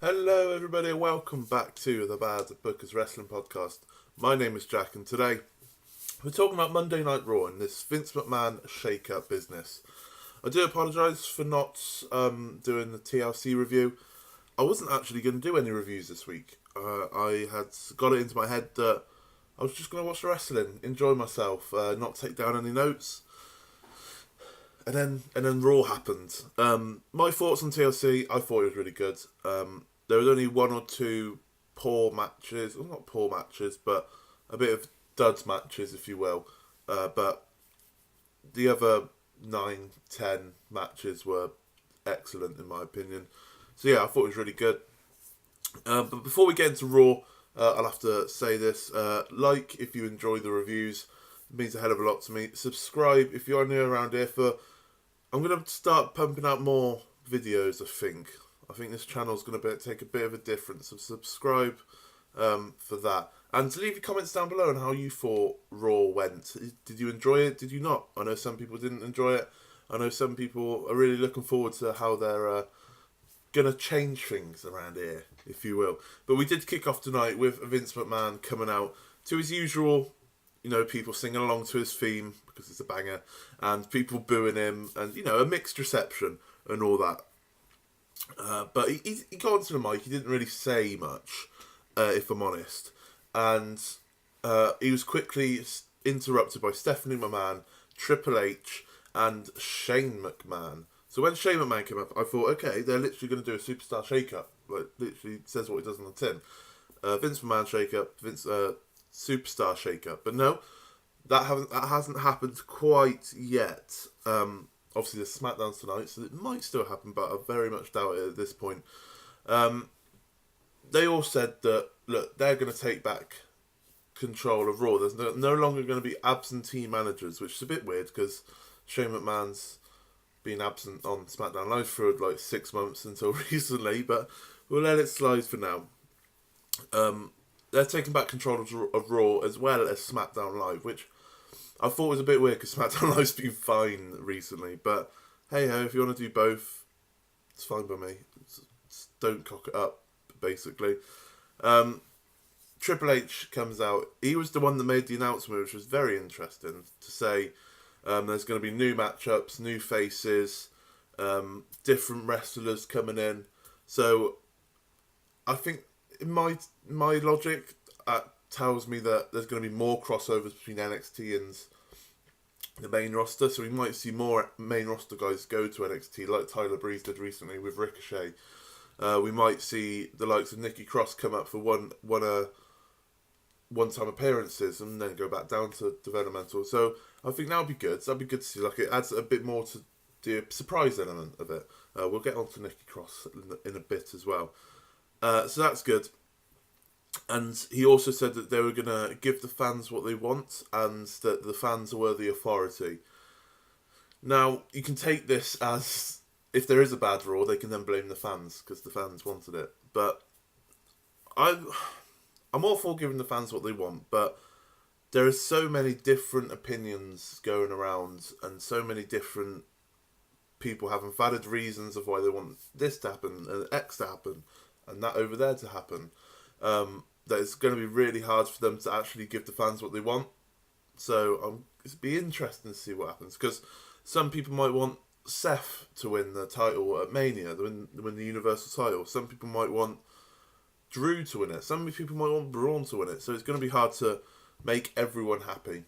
Hello, everybody, and welcome back to the Bad Bookers Wrestling Podcast. My name is Jack, and today we're talking about Monday Night Raw and this Vince McMahon shake-up business. I do apologise for not doing the TLC review. I wasn't actually going to do any reviews this week. I had got it into my head that I was just going to watch the wrestling, enjoy myself, not take down any notes. And then Raw happened. My thoughts on TLC, I thought it was really good. There was only one or two poor matches, well, not poor matches, but a bit of duds matches, if you will. But the other 9, 10 matches were excellent, in my opinion. So yeah, I thought it was really good. But before we get into Raw, I'll have to say this. Like if you enjoy the reviews. It means a hell of a lot to me. Subscribe if you're new around here for... I'm going to start pumping out more videos, I think. I think this channel's going to take a bit of a difference. So subscribe for that. And to leave your comments down below on how you thought Raw went. Did you enjoy it? Did you not? I know some people didn't enjoy it. I know some people are really looking forward to how they're going to change things around here, if you will. But we did kick off tonight with Vince McMahon coming out to his usual... You know, people singing along to his theme because it's a banger, and people booing him, and you know, a mixed reception and all that. But he got onto the mic. He didn't really say much, if I'm honest, and he was quickly interrupted by Stephanie McMahon, Triple H, and Shane McMahon. So when Shane McMahon came up, I thought, okay, they're literally going to do a superstar shake-up. Like, literally says what he does on the tin. Vince McMahon shake-up, Vince... superstar shake-up, but no, that hasn't happened quite yet. Obviously, there's SmackDown tonight, so it might still happen, but I very much doubt it at this point. They all said that look, they're going to take back control of Raw. There's no longer going to be absentee managers, which is a bit weird because Shane McMahon's been absent on SmackDown Live for like 6 months until recently, but we'll let it slide for now. They're taking back control of Raw as well as SmackDown Live, which I thought was a bit weird because SmackDown Live's been fine recently. But hey ho, if you want to do both, it's fine by me. Just don't cock it up, basically. Triple H comes out. He was the one that made the announcement, which was very interesting to say. There's going to be new matchups, new faces, different wrestlers coming in. So I think. In my logic, tells me that there's going to be more crossovers between NXT and the main roster, so we might see more main roster guys go to NXT, like Tyler Breeze did recently with Ricochet. We might see the likes of Nikki Cross come up for one-time appearances and then go back down to developmental. So I think that would be good. That'd be good to see. Like, it adds a bit more to the surprise element of it. We'll get on to Nikki Cross in a bit as well. So that's good. And he also said that they were going to give the fans what they want and that the fans are the authority. Now, you can take this as, if there is a bad Raw, they can then blame the fans because the fans wanted it. But I'm all for giving the fans what they want, but there are so many different opinions going around and so many different people having valid reasons of why they want this to happen and X to happen and that over there to happen, that it's going to be really hard for them to actually give the fans what they want. So it'll be interesting to see what happens, because some people might want Seth to win the title at Mania, to win the Universal title. Some people might want Drew to win it. Some people might want Braun to win it. So it's going to be hard to make everyone happy.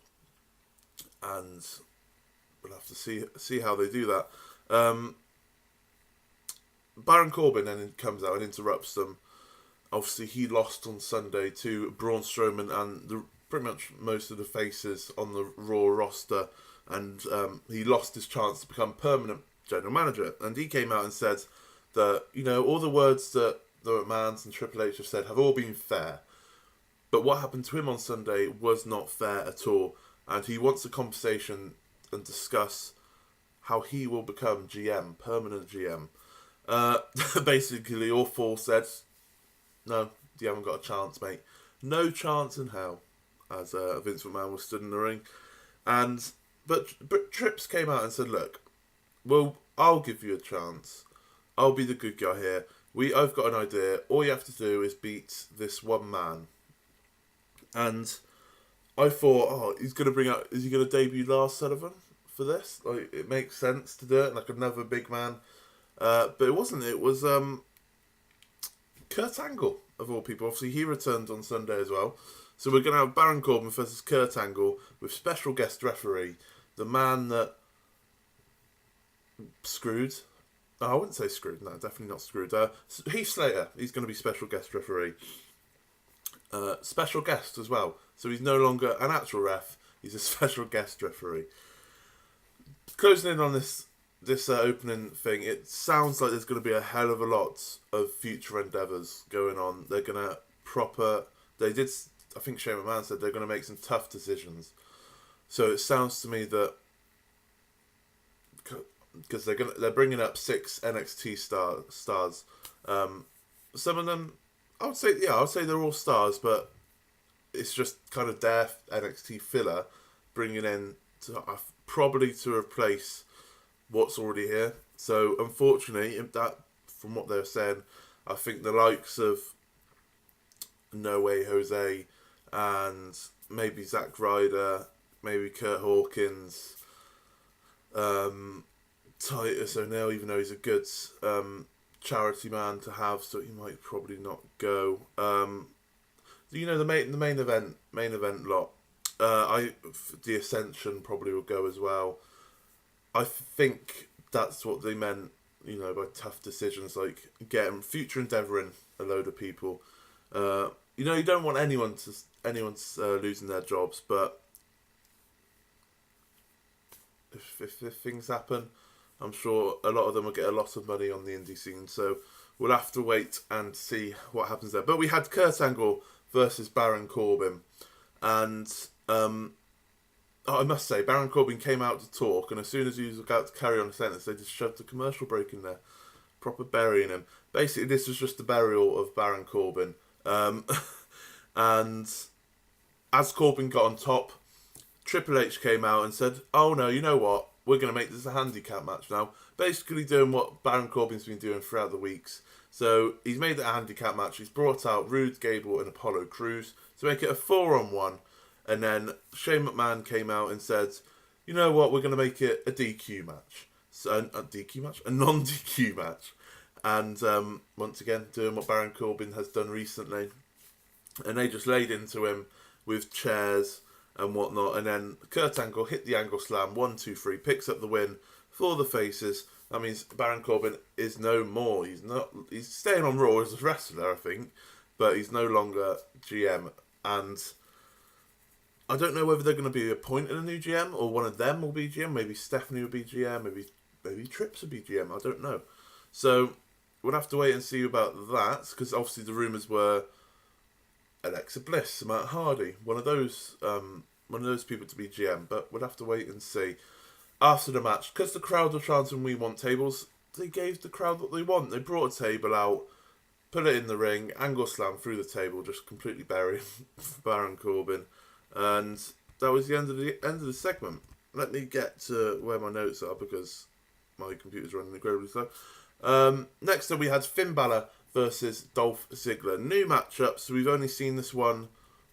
And we'll have to see how they do that. Baron Corbin then comes out and interrupts them. Obviously, he lost on Sunday to Braun Strowman and pretty much most of the faces on the Raw roster, and he lost his chance to become permanent general manager. And he came out and said that, you know, all the words that the McMahons and Triple H have said have all been fair, but what happened to him on Sunday was not fair at all, and he wants a conversation and discuss how he will become GM, permanent GM. Basically, all four said, no, you haven't got a chance, mate. No chance in hell, as Vince McMahon was stood in the ring. But Trips came out and said, look, well, I'll give you a chance. I'll be the good guy here. I've got an idea. All you have to do is beat this one man. And I thought, oh, is he going to debut Lars Sullivan for this? Like, it makes sense to do it, like another big man. But it wasn't. It was Kurt Angle, of all people. Obviously, he returned on Sunday as well. So we're going to have Baron Corbin versus Kurt Angle with special guest referee, the man that screwed. Oh, I wouldn't say screwed. No, definitely not screwed. Heath Slater. He's going to be special guest referee. Special guest as well. So he's no longer an actual ref. He's a special guest referee. Closing in on this opening thing, it sounds like there's going to be a hell of a lot of future endeavours going on. They're going to I think Shane McMahon said they're going to make some tough decisions. So it sounds to me that because they're bringing up 6 NXT stars. Some of them, I would say they're all stars, but it's just kind of their NXT filler, bringing in probably to replace what's already here. So unfortunately, from what they're saying, I think the likes of No Way Jose and maybe Zack Ryder, maybe Kurt Hawkins, Titus O'Neil, even though he's a good charity man to have, so he might probably not go. The main event lot. The Ascension probably will go as well. I think that's what they meant, by tough decisions, like getting future endeavouring a load of people. You don't want anyone's losing their jobs, but if things happen, I'm sure a lot of them will get a lot of money on the indie scene. So we'll have to wait and see what happens there. But we had Kurt Angle versus Baron Corbin, and I must say, Baron Corbin came out to talk, and as soon as he was about to carry on a sentence, they just shoved a commercial break in there, proper burying him. Basically, this was just the burial of Baron Corbin. And as Corbin got on top, Triple H came out and said, oh no, you know what? We're going to make this a handicap match now. Basically doing what Baron Corbin's been doing throughout the weeks. So he's made it a handicap match. He's brought out Roode, Gable and Apollo Crews to make it a 4-on-1. And then Shane McMahon came out and said, you know what? We're going to make it a DQ match. So, a DQ match? A non-DQ match. And once again, doing what Baron Corbin has done recently. And they just laid into him with chairs and whatnot. And then Kurt Angle hit the angle slam, 1, 2, 3, picks up the win for the faces. That means Baron Corbin is no more. He's staying on Raw as a wrestler, I think. But he's no longer GM. And I don't know whether they're going to be appointing a new GM or one of them will be GM. Maybe Stephanie will be GM. Maybe Trips will be GM. I don't know. So we'll have to wait and see about that, because obviously the rumours were Alexa Bliss, Matt Hardy, one of those people to be GM. But we'll have to wait and see. After the match, because the crowd were chanting "We want tables," they gave the crowd what they want. They brought a table out, put it in the ring, angle slam through the table, just completely burying Baron Corbin. And that was the end of the segment. Let me get to where my notes are, because my computer's running incredibly slow. Next up, we had Finn Bálor versus Dolph Ziggler. New matchup, so we've only seen this one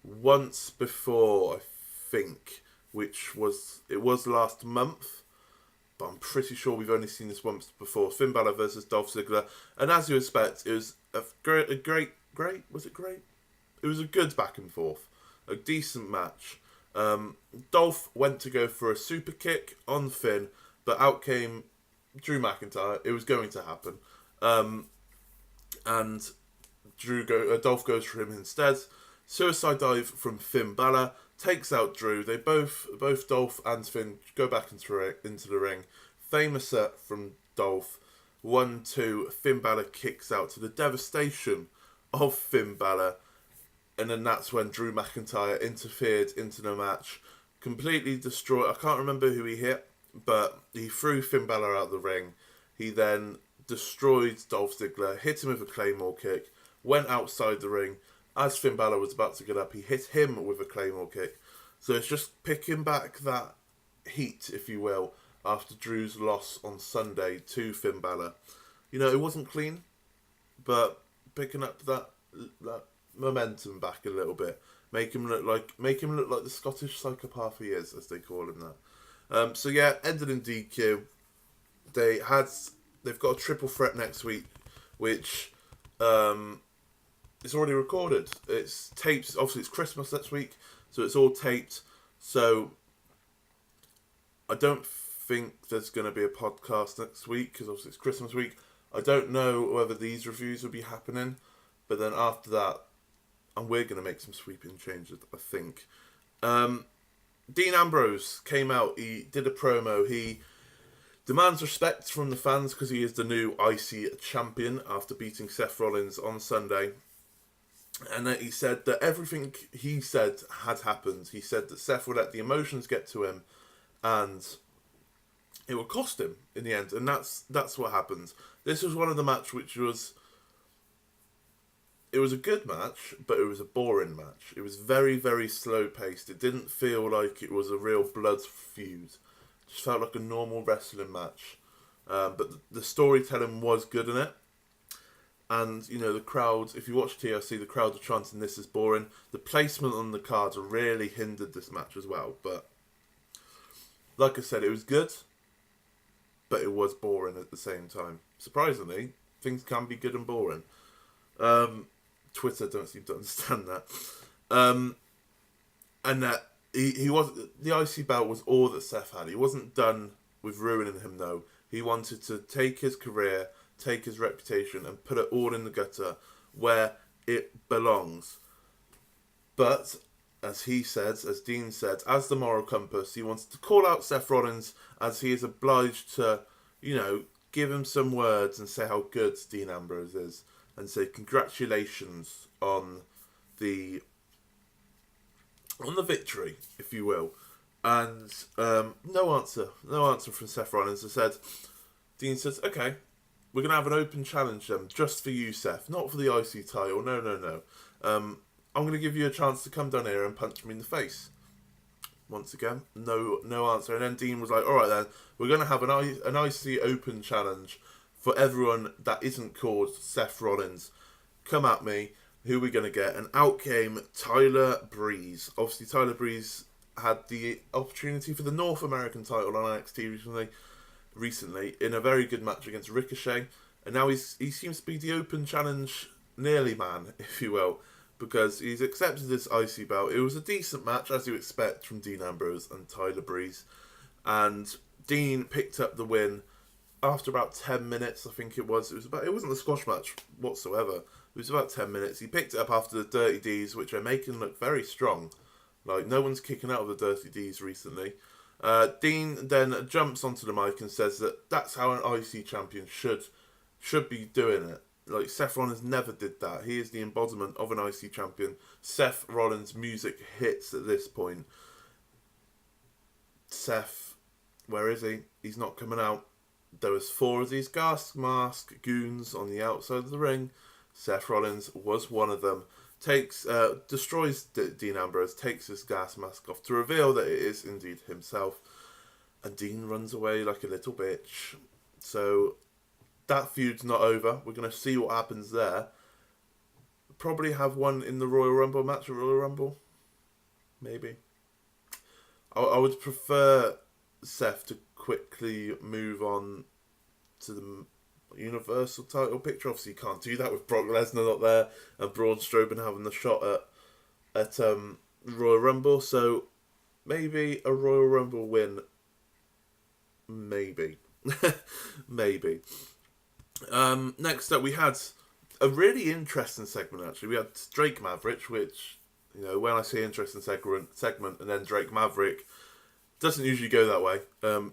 once before, I think, which was last month. But I'm pretty sure we've only seen this once before. Finn Bálor versus Dolph Ziggler. And as you expect, it was a great? Was it great? It was a good back and forth. A decent match. Dolph went to go for a super kick on Finn, but out came Drew McIntyre. It was going to happen. And Dolph goes for him instead. Suicide dive from Finn Bálor. Takes out Drew. They both Dolph and Finn go back into the ring. Famous set from Dolph. 1, 2. Finn Bálor kicks out to the devastation of Finn Bálor. And then that's when Drew McIntyre interfered into the match. Completely destroyed. I can't remember who he hit, but he threw Finn Bálor out the ring. He then destroyed Dolph Ziggler, hit him with a Claymore kick, went outside the ring. As Finn Bálor was about to get up, he hit him with a Claymore kick. So it's just picking back that heat, if you will, after Drew's loss on Sunday to Finn Bálor. It wasn't clean. but picking up that momentum back a little bit, make him look like the Scottish psychopath he is, as they call him now. So yeah, ended in DQ. They've got a triple threat next week, which it's already recorded. It's taped. Obviously, it's Christmas next week, so it's all taped. So I don't think there's going to be a podcast next week because obviously it's Christmas week. I don't know whether these reviews will be happening, but then after that, and we're going to make some sweeping changes, I think. Dean Ambrose came out. He did a promo. He demands respect from the fans because he is the new IC champion after beating Seth Rollins on Sunday. And then he said that everything he said had happened. He said that Seth would let the emotions get to him, and it would cost him in the end. And that's what happened. This was one of the match which was... It was a good match, but it was a boring match. It was very, very slow paced. It didn't feel like it was a real blood feud. It just felt like a normal wrestling match. But the storytelling was good in it. And, you know, the crowd, if you watch TLC, the crowd are chanting this is boring. The placement on the cards really hindered this match as well. But, like I said, it was good, but it was boring at the same time. Surprisingly, things can be good and boring. Twitter don't seem to understand that. And that he was, the IC belt was all that Seth had. He wasn't done with ruining him, though. He wanted to take his career, take his reputation, and put it all in the gutter where it belongs. But, as he said, as Dean said, as the moral compass, he wanted to call out Seth Rollins as he is obliged to, you know, give him some words and say how good Dean Ambrose is, and say congratulations on the victory, if you will. And no answer from Seth Rollins. Dean says, okay, we're going to have an open challenge then, just for you, Seth. Not for the IC title, no. I'm going to give you a chance to come down here and punch me in the face. Once again, no answer. And then Dean was like, alright then, we're going to have an IC open challenge for everyone that isn't called Seth Rollins. Come at me. Who are we going to get? And out came Tyler Breeze. Obviously, Tyler Breeze had the opportunity for the North American title on NXT recently in a very good match against Ricochet. And now he seems to be the open challenge nearly man, if you will, because he's accepted this IC belt. It was a decent match, as you expect, from Dean Ambrose and Tyler Breeze. And Dean picked up the win after about 10 minutes, I think it was. It wasn't a squash match whatsoever. It was about 10 minutes. He picked it up after the Dirty Ds, which are making him look very strong. Like, no one's kicking out of the Dirty Ds recently. Dean then jumps onto the mic and says that that's how an IC champion should be doing it. Like, Seth Rollins never did that. He is the embodiment of an IC champion. Seth Rollins' music hits at this point. Seth, where is he? He's not coming out. There was 4 of these gas mask goons on the outside of the ring. Seth Rollins was one of them. Destroys Dean Ambrose, takes his gas mask off to reveal that it is indeed himself. And Dean runs away like a little bitch. So that feud's not over. We're going to see what happens there. Probably have one in the Royal Rumble match, Royal Rumble. Maybe. I would prefer Seth to quickly move on to the Universal title picture. Obviously, you can't do that with Brock Lesnar not there and Braun Strowman having the shot at Royal Rumble. So maybe a Royal Rumble win. Maybe. Maybe. Next up, we had a really interesting segment, actually. We had Drake Maverick, which, you know, when I say interesting segment and then Drake Maverick, doesn't usually go that way.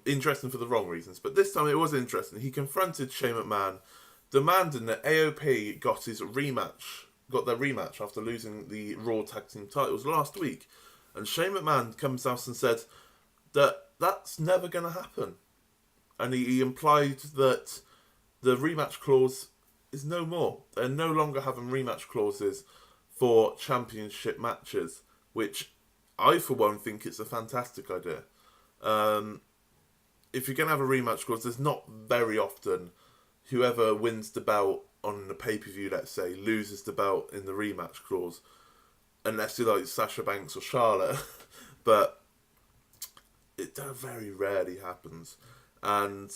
Interesting for the wrong reasons. But this time it was interesting. He confronted Shane McMahon, demanding that AOP got their rematch after losing the Raw Tag Team titles last week. And Shane McMahon comes out and said that that's never going to happen. And he implied that the rematch clause is no more. They're no longer having rematch clauses for championship matches, which I, for one, think it's a fantastic idea. If you're going to have a rematch clause, there's not very often whoever wins the belt on the pay-per-view, let's say, loses the belt in the rematch clause, unless you like Sasha Banks or Charlotte, but it very rarely happens, and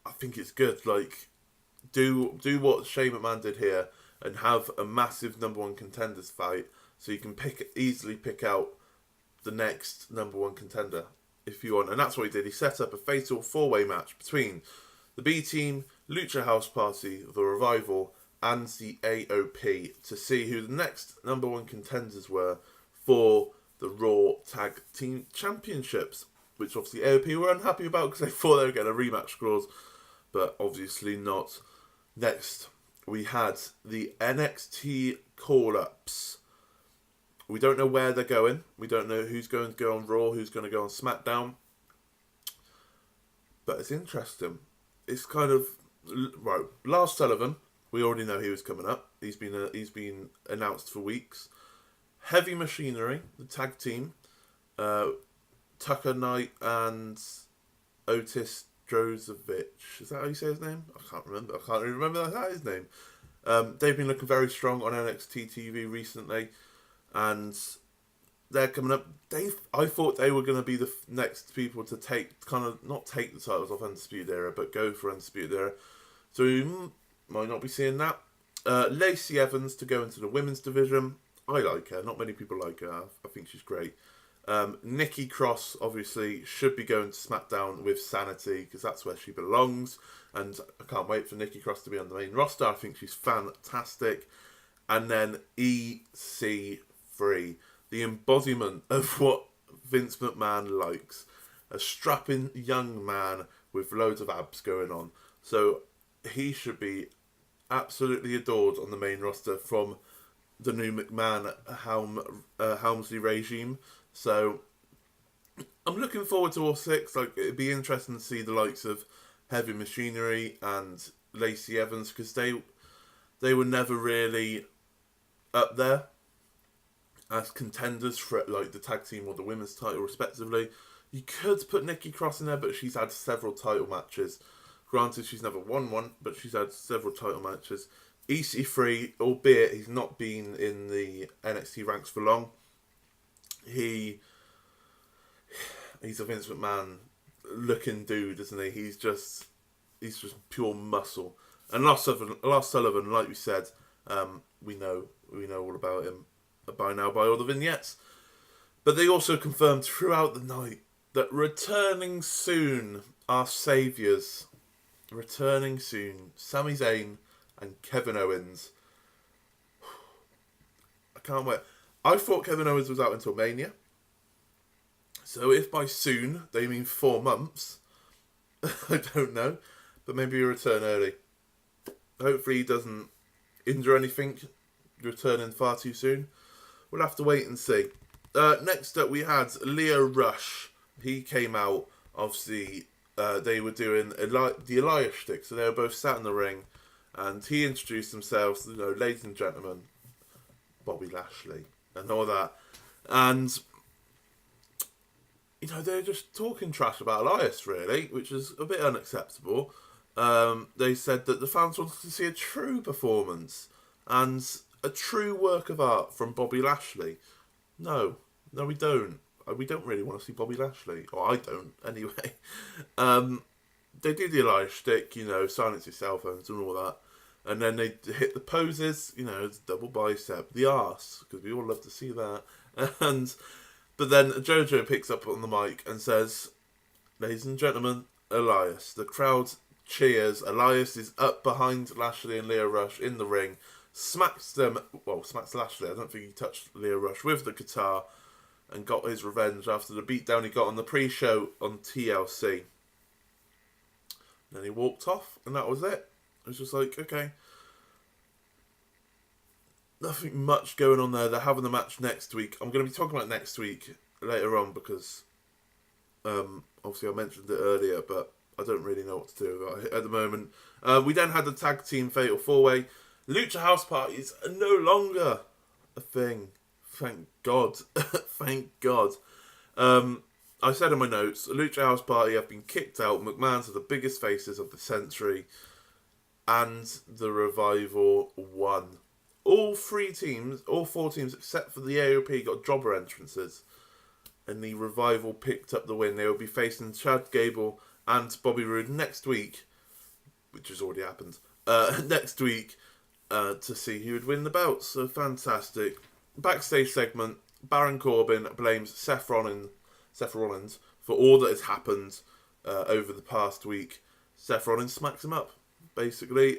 I think it's good. Like, do what Shane McMahon did here and have a massive number one contenders fight, so you can easily pick out the next number one contender if you want. And that's what he did. He set up a fatal 4-way match between the B Team, Lucha House Party, the Revival, and the AOP to see who the next number one contenders were for the Raw Tag Team Championships, which obviously AOP were unhappy about because they thought they were getting a rematch clause, but obviously not. Next, we had the NXT call-ups. We don't know where they're going. We don't know who's going to go on Raw, who's going to go on SmackDown. But it's interesting. It's kind of... Right, Lars Sullivan, we already know he was coming up. He's been announced for weeks. Heavy Machinery, the tag team. Tucker Knight and Otis Drozovic. Is that how you say his name? I can't remember. I can't even remember that his name. They've been looking very strong on NXT TV recently, and they're coming up. I thought they were going to be the next people to not take the titles off Undisputed Era, but go for Undisputed Era. So we might not be seeing that. Lacey Evans to go into the women's division. I like her. Not many people like her. I think she's great. Nikki Cross, obviously, should be going to SmackDown with Sanity, because that's where she belongs. And I can't wait for Nikki Cross to be on the main roster. I think she's fantastic. And then EC3, the embodiment of what Vince McMahon likes. A strapping young man with loads of abs going on. So he should be absolutely adored on the main roster from the new McMahon Helmsley regime. So I'm looking forward to all 6. Like, it'd be interesting to see the likes of Heavy Machinery and Lacey Evans, because they were never really up there as contenders for like the tag team or the women's title respectively. You could put Nikki Cross in there, but she's had several title matches. Granted, she's never won one, but she's had several title matches. EC3, albeit he's not been in the NXT ranks for long, he's a Vince McMahon looking dude, isn't he? He's just pure muscle. And Lars Sullivan, like we said, we know all about him by now by all the vignettes. But they also confirmed throughout the night that returning soon are saviours. Returning soon, Sami Zayn and Kevin Owens. I can't wait. I thought Kevin Owens was out until Mania. So if by soon they mean 4 months, I don't know. But maybe he'll return early. Hopefully he doesn't injure anything, returning far too soon. We'll have to wait and see. Next up we had Lio Rush. He came out, obviously, they were doing the Elias shtick. So they were both sat in the ring, and he introduced himself, ladies and gentlemen, Bobby Lashley, and all that. And, they're just talking trash about Elias, really, which is a bit unacceptable. They said that the fans wanted to see a true performance and a true work of art from Bobby Lashley. No, we don't. We don't really want to see Bobby Lashley. Or I don't, anyway. They do the Elias shtick, silence your cell phones and all that. And then they hit the poses, double bicep, the arse, because we all love to see that. But then Jojo picks up on the mic and says, ladies and gentlemen, Elias. The crowd cheers. Elias is up behind Lashley and Lio Rush in the ring. Smacks Lashley. I don't think he touched Lio Rush with the guitar, and got his revenge after the beatdown he got on the pre-show on TLC. Then he walked off, and that was it. It was just like, okay. Nothing much going on there. They're having the match next week. I'm going to be talking about next week later on, because obviously I mentioned it earlier, but I don't really know what to do about it at the moment. We then had the tag team fatal 4-way. Lucha House Party is no longer a thing. Thank God. Thank God. I said in my notes, Lucha House Party have been kicked out. McMahon's are the biggest faces of the century. and the Revival won. All four teams except for the AOP got jobber entrances, and the Revival picked up the win. They will be facing Chad Gable and Bobby Roode next week, which has already happened, next week, to see who would win the belt. So fantastic. Backstage segment, Baron Corbin blames Seth Rollins for all that has happened over the past week. Seth Rollins smacks him up. Basically,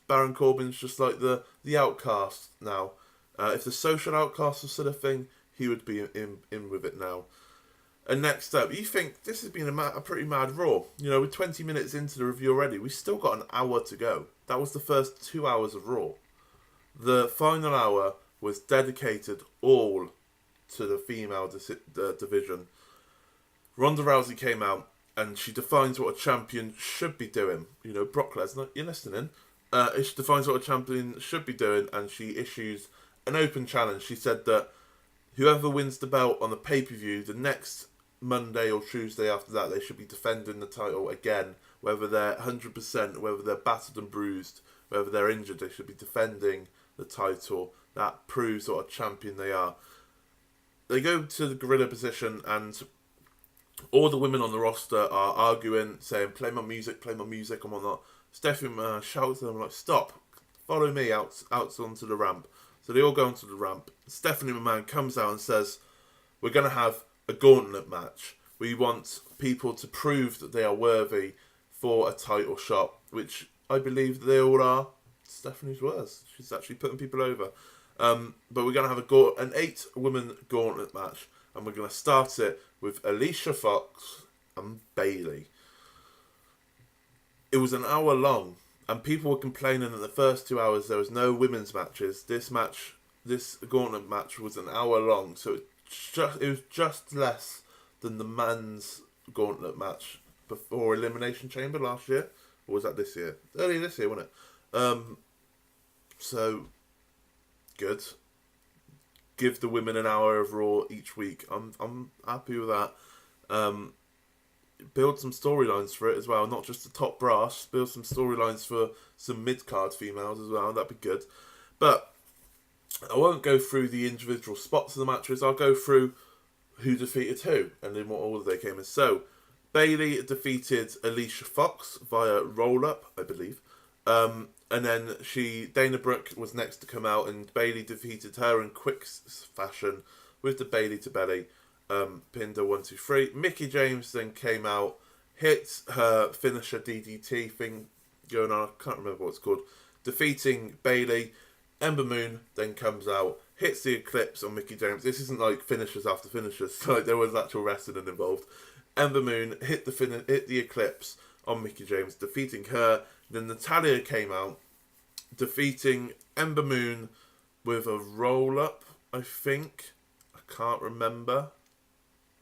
Baron Corbin's just like the outcast now. If the social outcast was still a thing, he would be in with it now. And next up, you think this has been a pretty mad Raw. You know, we're 20 minutes into the review already. We've still got an hour to go. That was the first 2 hours of Raw. The final hour was dedicated all to the female division. Ronda Rousey came out and she defines what a champion should be doing. You know, Brock Lesnar, you're listening. She defines what a champion should be doing, and she issues an open challenge. She said that whoever wins the belt on the pay-per-view, the next Monday or Tuesday after that, they should be defending the title again. Whether they're 100%, whether they're battered and bruised, whether they're injured, they should be defending the title. That proves what a champion they are. They go to the gorilla position, and all the women on the roster are arguing, saying, play my music, and whatnot. Stephanie McMahon shouts to them, like, stop, follow me out onto the ramp. So they all go onto the ramp. Stephanie McMahon comes out and says, we're going to have a gauntlet match. We want people to prove that they are worthy for a title shot, which I believe they all are. Stephanie's words. She's actually putting people over. But we're going to have an 8-woman gauntlet match, and we're going to start it with Alicia Fox and Bayley. It was an hour long, and people were complaining that the first 2 hours there was no women's matches. This gauntlet match was an hour long, so it was just less than the men's gauntlet match before Elimination Chamber last year. Or was that this year? Earlier this year, wasn't it? So, good. Give the women an hour of Raw each week. I'm happy with that. Build some storylines for it as well, not just the top brass. Build some storylines for some mid-card females as well. That'd be good. But I won't go through the individual spots of the matches. I'll go through who defeated who and in what order they came in. So, Bayley defeated Alicia Fox via roll-up, I believe. And then Dana Brooke was next to come out, and Bayley defeated her in quick fashion with the Bayley to belly. Pinned her 1, 2, 3. Mickie James then came out, hit her finisher DDT thing going on. I can't remember what it's called. Defeating Bayley. Ember Moon then comes out, hits the Eclipse on Mickie James. This isn't like finishers after finishers. So there was actual wrestling involved. Ember Moon hit the Eclipse on Mickie James, defeating her. Then Natalya came out, defeating Ember Moon with a roll-up, I think. I can't remember.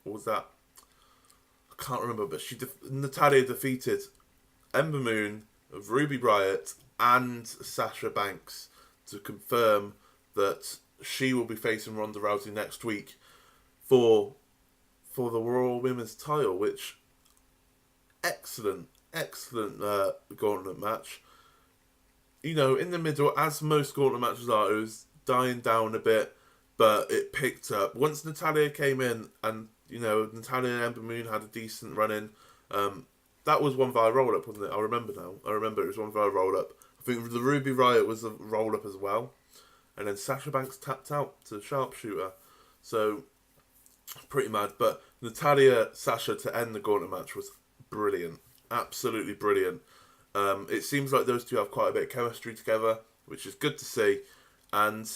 What was that? I can't remember, but Natalya defeated Ember Moon, Ruby Riott, and Sasha Banks to confirm that she will be facing Ronda Rousey next week for the Raw Women's title, which excellent gauntlet match. You know, in the middle, as most gauntlet matches are, it was dying down a bit, but it picked up. Once Natalya came in, and, you know, Natalya and Ember Moon had a decent run-in, that was one via roll-up, wasn't it? I remember now. It was one via roll-up. I think the Ruby Riott was a roll-up as well. And then Sasha Banks tapped out to the sharpshooter. So, pretty mad. But Natalya-Sasha to end the gauntlet match was brilliant. Absolutely brilliant. It seems like those two have quite a bit of chemistry together, which is good to see. And